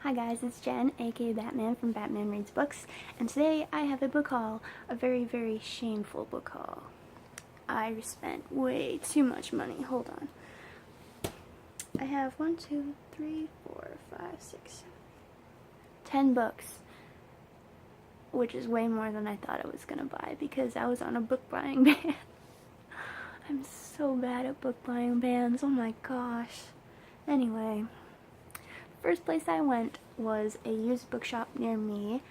Hi guys, it's Jen, aka Batman from Batman Reads Books, and today I have a book haul, a very, very shameful book haul. I spent way too much money. Hold on. I have 1, 2, 3, 4, 5, 6, 10 books, which is way more than I thought I was gonna buy because I was on a book buying ban. I'm so bad at book buying bans, oh my gosh. Anyway. First place I went was a used bookshop near me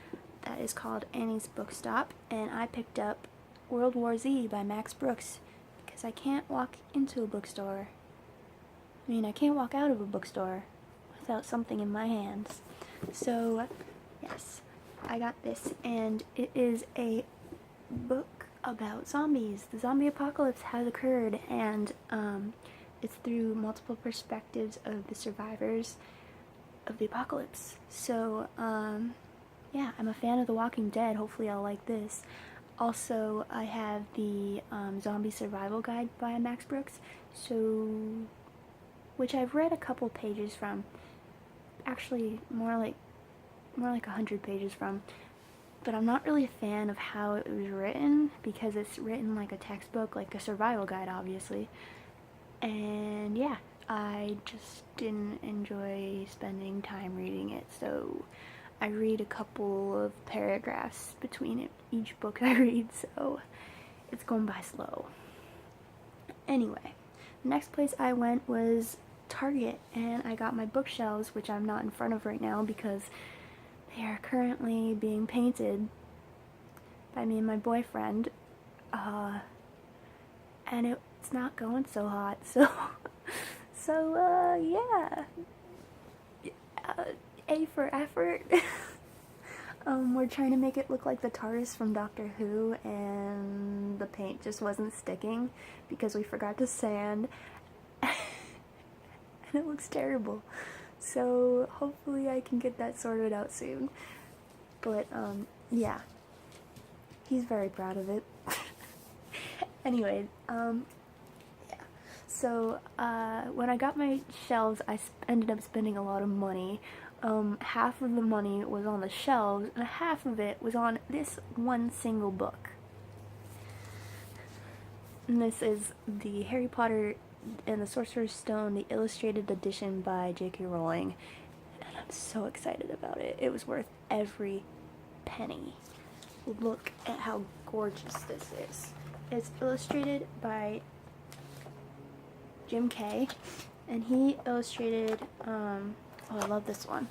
that is called Annie's Bookstop, and I picked up World War Z by Max Brooks because I can't walk into a bookstore. I can't walk out of a bookstore without something in my hands. So, yes, I got this, and it is a book about zombies. The zombie apocalypse has occurred, and it's through multiple perspectives of the survivors of the apocalypse. So, yeah, I'm a fan of The Walking Dead. Hopefully I'll like this. Also, I have the Zombie Survival Guide by Max Brooks, which I've read a couple pages from. Actually, more like 100 pages from. But I'm not really a fan of how it was written because it's written like a textbook, like a survival guide, obviously. And yeah, I just didn't enjoy spending time reading it, so I read a couple of paragraphs between each book I read, so it's going by slow. Anyway, the next place I went was Target, and I got my bookshelves, which I'm not in front of right now because they are currently being painted by me and my boyfriend, and it's not going so hot, so yeah. A for effort. We're trying to make it look like the TARDIS from Doctor Who, and the paint just wasn't sticking because we forgot to sand, and it looks terrible. So hopefully I can get that sorted out soon. But, yeah. He's very proud of it. Anyway, yeah. So, when I got my shelves, I ended up spending a lot of money. Half of the money was on the shelves, and half of it was on this one single book. And this is the Harry Potter and the Sorcerer's Stone, the illustrated edition by J.K. Rowling. And I'm so excited about it. It was worth every penny. Look at how gorgeous this is. It's illustrated by Jim Kay, and he illustrated, oh, I love this one.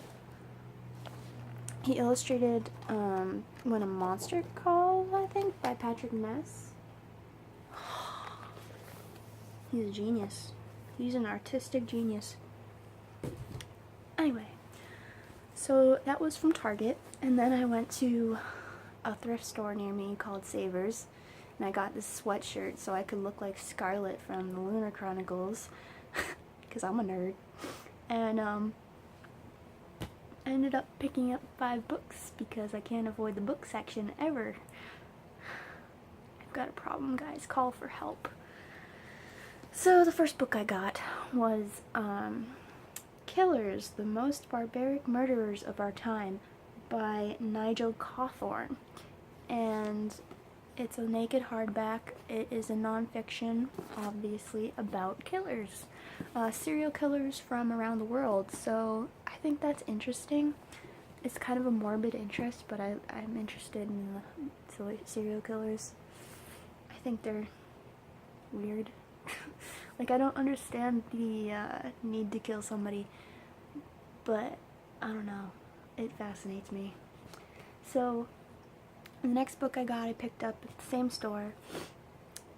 He illustrated When a Monster Calls, I think, by Patrick Ness. He's a genius. He's an artistic genius. Anyway, so that was from Target, and then I went to a thrift store near me called Savers, and I got this sweatshirt so I could look like Scarlet from the Lunar Chronicles, because I'm a nerd. And I ended up picking up 5 books because I can't avoid the book section ever. I've got a problem, guys. Call for help. So the first book I got was Killers, the Most Barbaric Murderers of Our Time by Nigel Cawthorne. And it's a naked hardback. It is a nonfiction, obviously, about killers. Serial killers from around the world. So I think that's interesting. It's kind of a morbid interest, but I'm interested in the serial killers. I think they're weird. Like, I don't understand the need to kill somebody, but I don't know. It fascinates me. So the next book I picked up at the same store,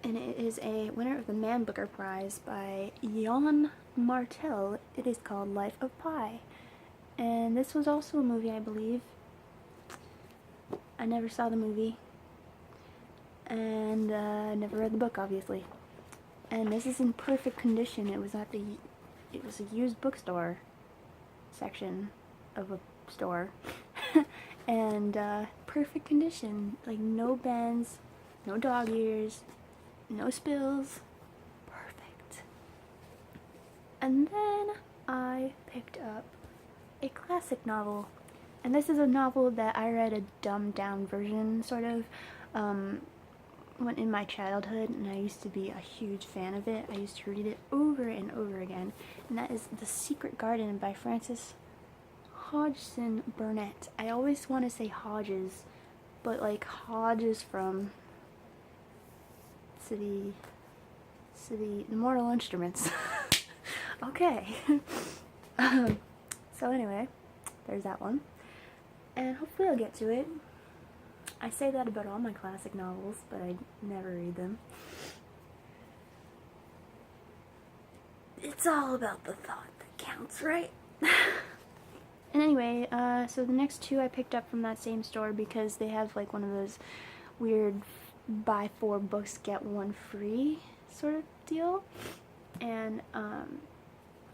and it is a winner of the Man Booker Prize by Jan Martel. It is called Life of Pi, and this was also a movie, I believe. I never saw the movie, and never read the book, obviously. And this is in perfect condition. It was a used bookstore section of a store. And perfect condition, like no bends, no dog ears, no spills, perfect. And then I picked up a classic novel. And this is a novel that I read a dumbed down version, sort of, when in my childhood, and I used to be a huge fan of it. I used to read it over and over again, and that is The Secret Garden by Frances Hodgson Burnett. I always want to say Hodges, but like Hodges from The Mortal Instruments. Okay. So anyway, there's that one. And hopefully I'll get to it. I say that about all my classic novels, but I never read them. It's all about the thought that counts, right? And anyway, so the next two I picked up from that same store because they have like one of those weird buy 4 books get 1 free sort of deal. And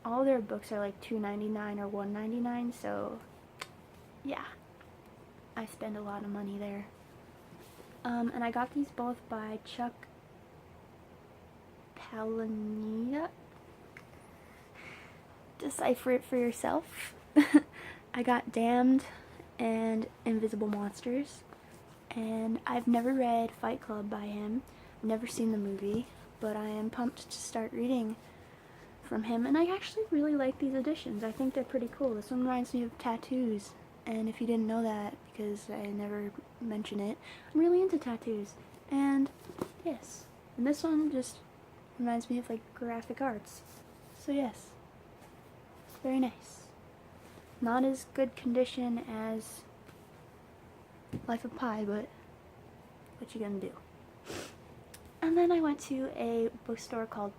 all their books are like $2.99 or $1.99, so yeah, I spend a lot of money there. And I got these both by Chuck Palahniuk. Decipher it for yourself. I got Damned and Invisible Monsters, and I've never read Fight Club by him. I've never seen the movie, but I am pumped to start reading from him, and I actually really like these editions. I think they're pretty cool. This one reminds me of tattoos, and if you didn't know that, because I never mention it, I'm really into tattoos, and yes, and this one just reminds me of like graphic arts, so yes, very nice. Not as good condition as Life of Pi, but what you gonna do? And then I went to a bookstore called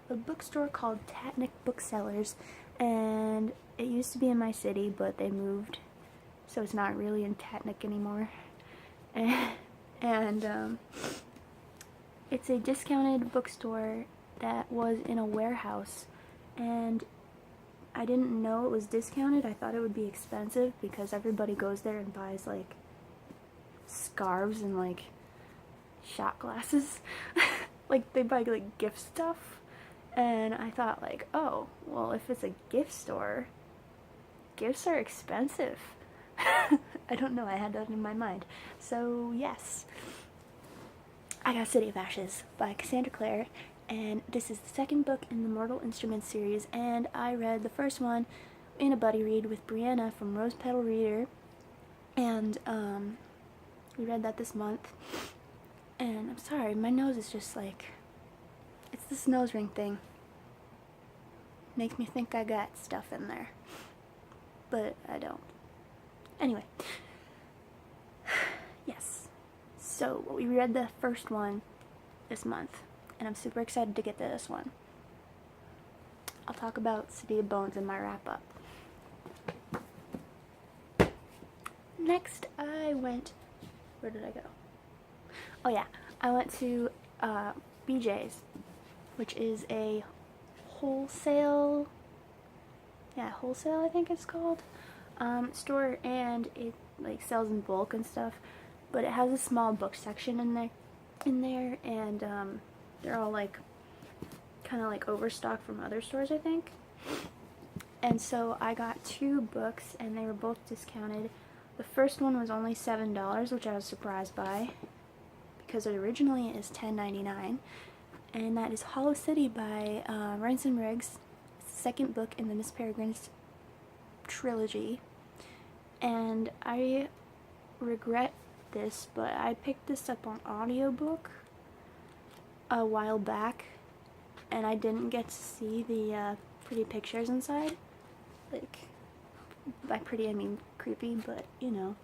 Tatnick Booksellers, and it used to be in my city, but they moved, so it's not really in Tatnick anymore. And it's a discounted bookstore that was in a warehouse, and I didn't know it was discounted. I thought it would be expensive because everybody goes there and buys like scarves and like shot glasses. Like they buy like gift stuff, and I thought like, oh well, if it's a gift store, gifts are expensive. I don't know, I had that in my mind. So yes, I got City of Ashes by Cassandra Clare, and this is the second book in the Mortal Instruments series, and I read the first one in a buddy read with Brianna from Rose Petal Reader, and we read that this month. And I'm sorry, my nose is just like, it's this nose ring thing. Makes me think I got stuff in there, but I don't. Anyway, yes, so we read the first one this month, and I'm super excited to get to this one. I'll talk about City of Bones in my wrap-up. Next, I went, where did I go? Oh yeah, I went to BJ's, which is a wholesale I think it's called, store, and it like sells in bulk and stuff, but it has a small book section in there, and they're all like kind of like overstocked from other stores, I think. And so I got 2 books, and they were both discounted. The first one was only $7, which I was surprised by, because it originally is $10.99, and that is Hollow City by Ransom Riggs. It's the second book in the Miss Peregrine's trilogy, and I regret this, but I picked this up on audiobook a while back, and I didn't get to see the pretty pictures inside. Like, by pretty I mean creepy, but you know.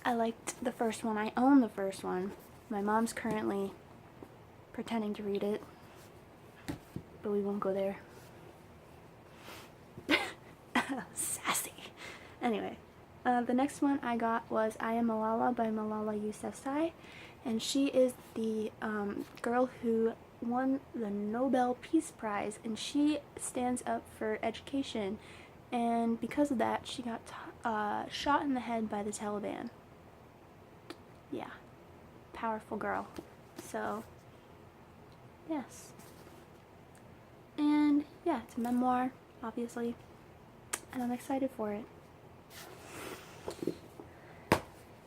I liked the first one. I own the first one. My mom's currently pretending to read it, but we won't go there. Sassy. Anyway, the next one I got was I Am Malala by Malala Yousafzai, and she is the girl who won the Nobel Peace Prize, and she stands up for education, and because of that she got shot in the head by the Taliban. Yeah, powerful girl. So yes, and yeah, it's a memoir. obviously, and I'm excited for it.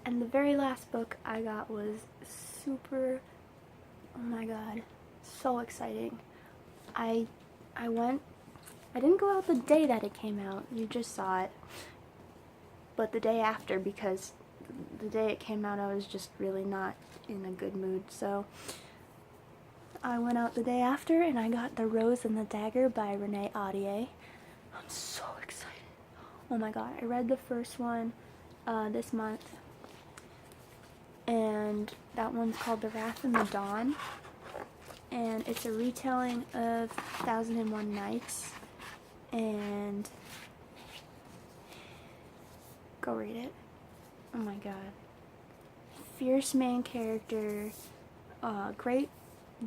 And the very last book I got was super, oh my god, so exciting. I didn't go out the day that it came out, you just saw it, but the day after, because the day it came out I was just really not in a good mood, so I went out the day after and I got The Rose and the Dagger by Renee Ahdieh. I'm so excited. Oh my god, I read the first one this month, and that one's called The Wrath and the Dawn, and it's a retelling of 1001 Nights, and go read it. Oh my god. Fierce main character, great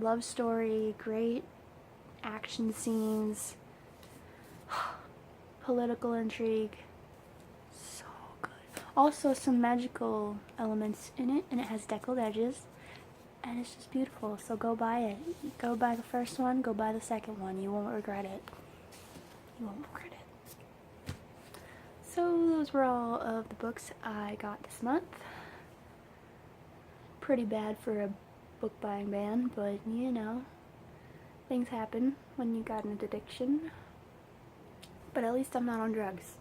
love story, great action scenes, political intrigue, so good. Also some magical elements in it, and it has deckled edges, and it's just beautiful, so go buy it. Go buy the first one, go buy the second one, you won't regret it. You won't regret it. So those were all of the books I got this month. Pretty bad for a book buying ban, but you know, things happen when you got an addiction. But at least I'm not on drugs.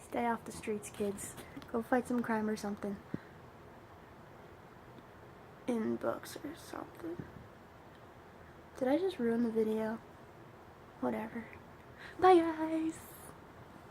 Stay off the streets, kids. Go fight some crime or something. In books or something. Did I just ruin the video? Whatever. Bye guys!